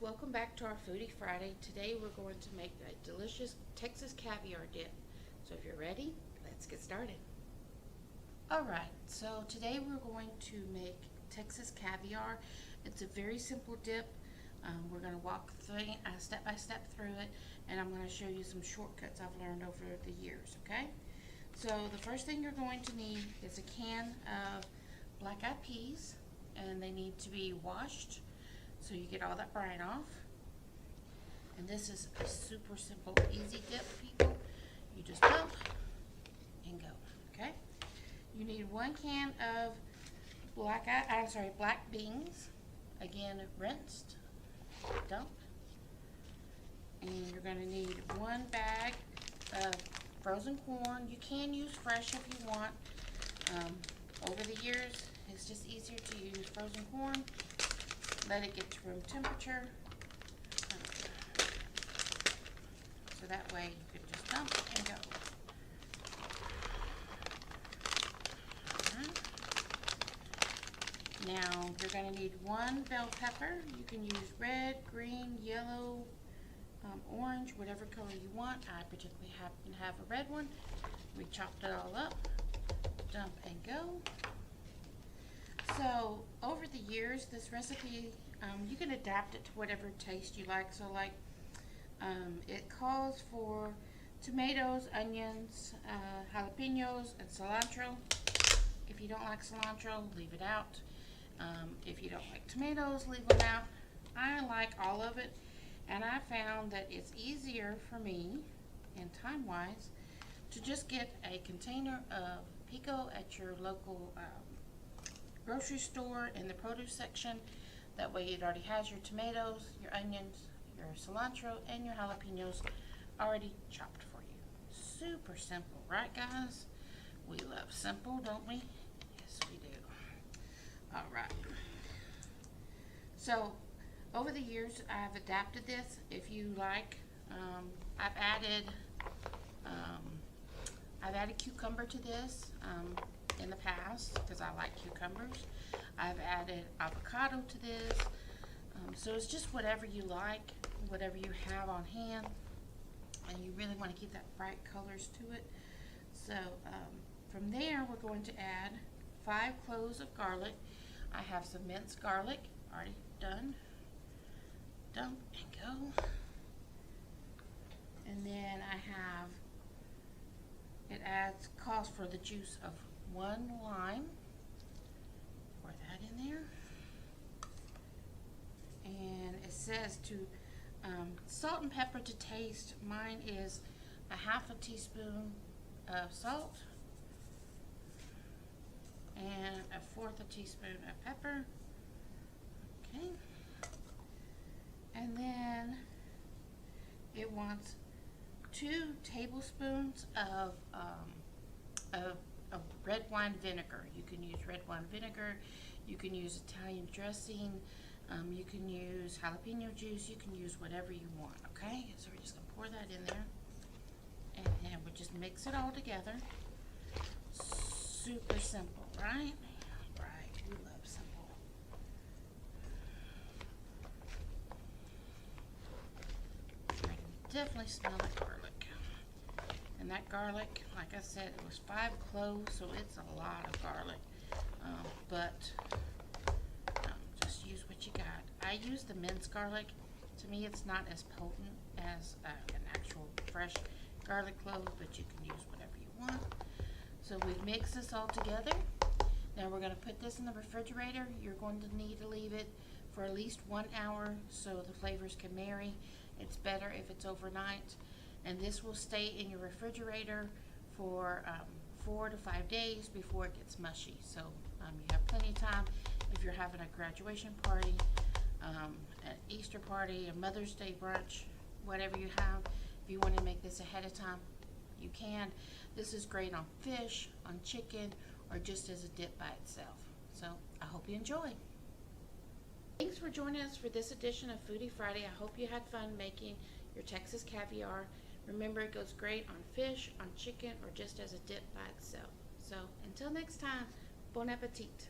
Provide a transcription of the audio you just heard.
welcome back to our Foodie Friday. Today we're going to make a delicious Texas caviar dip. So if you're ready, let's get started. Alright, so today we're going to make Texas caviar. It's a very simple dip. We're going to walk step by step through it, and I'm going to show you some shortcuts I've learned over the years, okay? So the first thing you're going to need is a can of black-eyed peas, and they need to be washed so you get all that brine off. And this is a super simple, easy dip, people. You just dump and go, okay? You need 1 can of black beans, again rinsed, dump. And you're gonna need 1 bag of frozen corn. You can use fresh if you want. Over the years, it's just easier to use frozen corn. Let it get to room temperature. So that way you can just dump and go. Now you're going to need 1 bell pepper. You can use red, green, yellow, orange, whatever color you want. I particularly happen to have a red one. We chopped it all up. Dump and go. So over the years, this recipe, you can adapt it to whatever taste you like. So like, it calls for tomatoes, onions, jalapenos, and cilantro. If you don't like cilantro, leave it out. If you don't like tomatoes, leave them out. I like all of it, and I found that it's easier for me, and time-wise, to just get a container of pico at your local grocery store in the produce section. That way it already has your tomatoes, your onions, your cilantro, and your jalapenos already chopped for you. Super simple, right guys? We love simple, don't we? Yes, we do. All right. So over the years, I've adapted this. If you like, I've added cucumber to this in the past because I like cucumbers. I've added avocado to this. So it's just whatever you like, whatever you have on hand, and you really want to keep that bright colors to it. So from there, we're going to add 5 cloves of garlic. I have some minced garlic already done. Dump and go. And then I have, calls for the juice of 1 lime. Pour that in there. And it says to salt and pepper to taste. Mine is a 1/2 teaspoon of salt and a 1/4 teaspoon of pepper. Okay. And then it wants 2 tablespoons of red wine vinegar. You can use red wine vinegar. You can use Italian dressing. You can use jalapeno juice. You can use whatever you want, okay? So we're just going to pour that in there. And then we just mix it all together. Super simple, right? Right, we love simple. I can definitely smell the garlic. And that garlic, like I said, it was 5 cloves, so it's a lot of garlic. Just use what you got. I use the minced garlic. To me, it's not as potent as an actual fresh garlic clove, but you can use whatever you want. So we've mixed this all together. Now we're going to put this in the refrigerator. You're going to need to leave it for at least 1 hour so the flavors can marry. It's better if it's overnight. And this will stay in your refrigerator for 4 to 5 days before it gets mushy. So you have plenty of time if you're having a graduation party, an Easter party, a Mother's Day brunch, whatever you have. If you want to make this ahead of time, you can. This is great on fish, on chicken, or just as a dip by itself. So I hope you enjoy. Thanks for joining us for this edition of Foodie Friday. I hope you had fun making your Texas caviar. Remember, it goes great on fish, on chicken, or just as a dip by itself. So until next time, bon appetit.